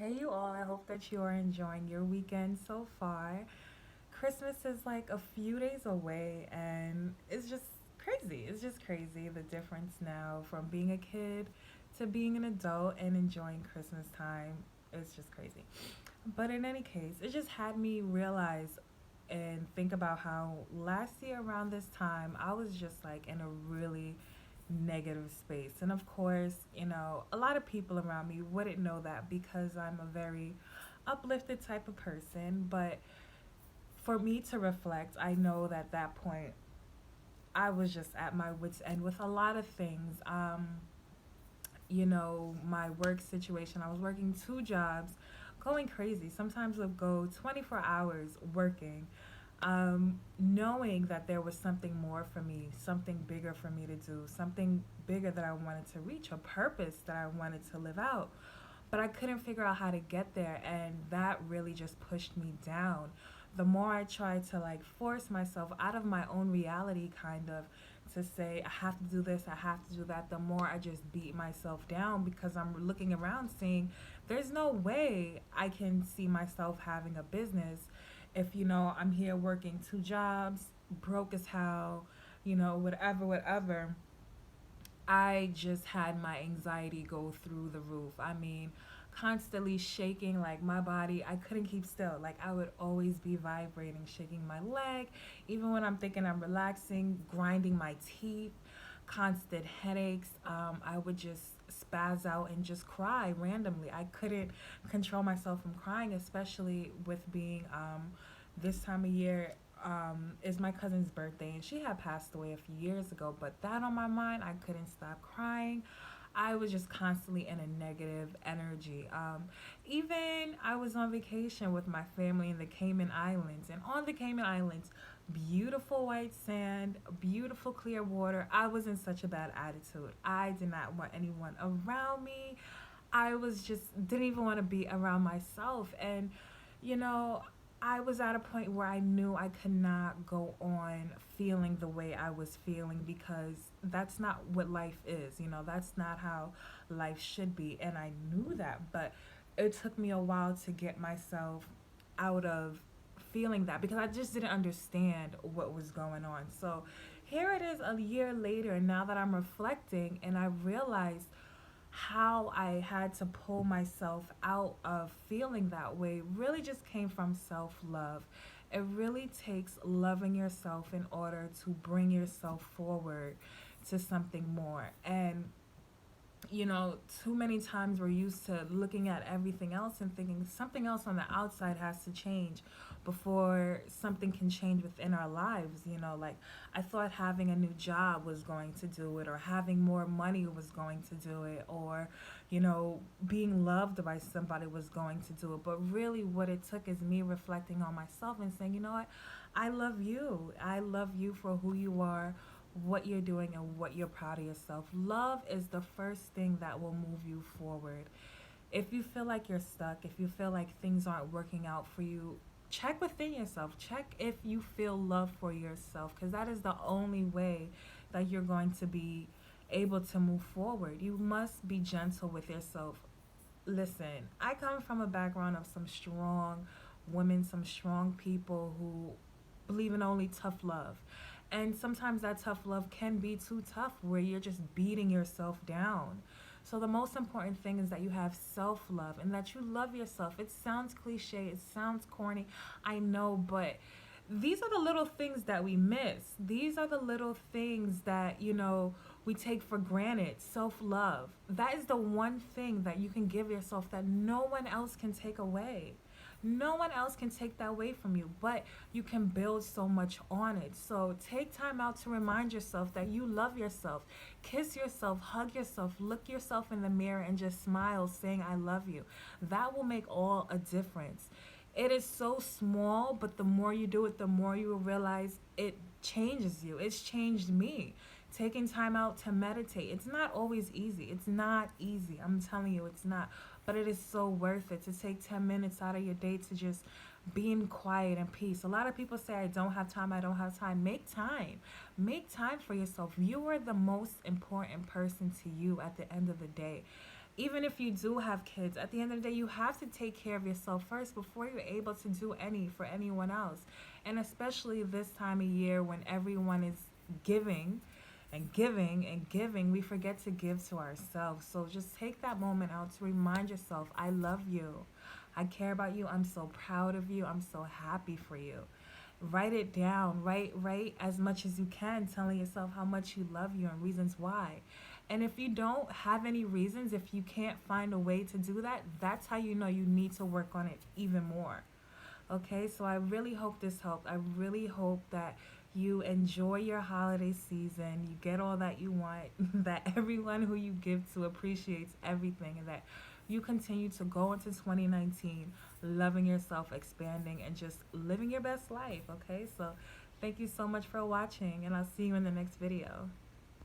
Hey, you all. I hope that you are enjoying your weekend so far. Christmas is like a few days away, and it's just crazy. It's just crazy the difference now from being a kid to being an adult and enjoying Christmas time. It's just crazy. But in any case, it just had me realize and think about how last year around this time, I was just like in a really negative space. And of course, a lot of people around me wouldn't know that because I'm a very uplifted type of person. But for me to reflect, I know that that point, I was just at my wits' end with a lot of things. My work situation, I was working two jobs, going crazy. Sometimes would go 24 hours working, knowing that there was something more for me, something bigger for me to do, something bigger that I wanted to reach, a purpose that I wanted to live out. But I couldn't figure out how to get there, and that really just pushed me down. The more I tried to like force myself out of my own reality, kind of, to say, I have to do this, I have to do that, the more I just beat myself down because I'm looking around seeing there's no way I can see myself having a business if, I'm here working two jobs, broke as hell, whatever, whatever. I just had my anxiety go through the roof. I mean, constantly shaking like my body. I couldn't keep still. Like I would always be vibrating, shaking my leg, even when I'm thinking I'm relaxing, grinding my teeth, constant headaches. I would just spaz out and just cry randomly. I couldn't control myself from crying, especially with being this time of year is my cousin's birthday, and she had passed away a few years ago. But that on my mind, I couldn't stop crying. I was just constantly in a negative energy. Even I was on vacation with my family in the Cayman Islands, and on the Cayman Islands, beautiful white sand, beautiful clear water. I was in such a bad attitude. I did not want anyone around me. I was just didn't even want to be around myself, and you know, I was at a point where I knew I could not go on feeling the way I was feeling because that's not what life is. That's not how life should be. And I knew that, but it took me a while to get myself out of feeling that because I just didn't understand what was going on. So here it is a year later, and now that I'm reflecting and I realized how I had to pull myself out of feeling that way really just came from self love. It really takes loving yourself in order to bring yourself forward to something more. And too many times we're used to looking at everything else and thinking something else on the outside has to change before something can change within our lives. Like I thought having a new job was going to do it, or having more money was going to do it, or, being loved by somebody was going to do it. But really, what it took is me reflecting on myself and saying, you know what? I love you. I love you for who you are, what you're doing, and what you're proud of yourself. Love is the first thing that will move you forward. If you feel like you're stuck, if you feel like things aren't working out for you, check within yourself. Check if you feel love for yourself, because that is the only way that you're going to be able to move forward. You must be gentle with yourself. Listen, I come from a background of some strong women, some strong people who believe in only tough love. And sometimes that tough love can be too tough where you're just beating yourself down. So the most important thing is that you have self-love and that you love yourself. It sounds cliche, it sounds corny, I know, but these are the little things that we miss. These are the little things that, we take for granted. Self-love. That is the one thing that you can give yourself that no one else can take away. No one else can take that away from you, but you can build so much on it. So take time out to remind yourself that you love yourself. Kiss yourself, hug yourself, look yourself in the mirror, and just smile, saying, I love you. That will make all a difference. It is so small, but the more you do it, the more you will realize it changes you. It's changed me. Taking time out to meditate. It's not always easy. It's not easy. I'm telling you, it's not. But it is so worth it to take 10 minutes out of your day to just be in quiet and peace. A lot of people say, I don't have time, I don't have time. Make time. Make time for yourself. You are the most important person to you at the end of the day. even if you do have kids, at the end of the day, you have to take care of yourself first before you're able to do any for anyone else. And especially this time of year when everyone is giving and giving and giving, we forget to give to ourselves. So just take that moment out to remind yourself, I love you. I care about you. I'm so proud of you. I'm so happy for you. Write it down. Write as much as you can, telling yourself how much you love you and reasons why. And if you don't have any reasons, if you can't find a way to do that, that's how you know you need to work on it even more. Okay, so I really hope this helped. I really hope that you enjoy your holiday season, you get all that you want, that everyone who you give to appreciates everything, and that you continue to go into 2019 loving yourself, expanding, and just living your best life. Okay, so thank you so much for watching, and I'll see you in the next video.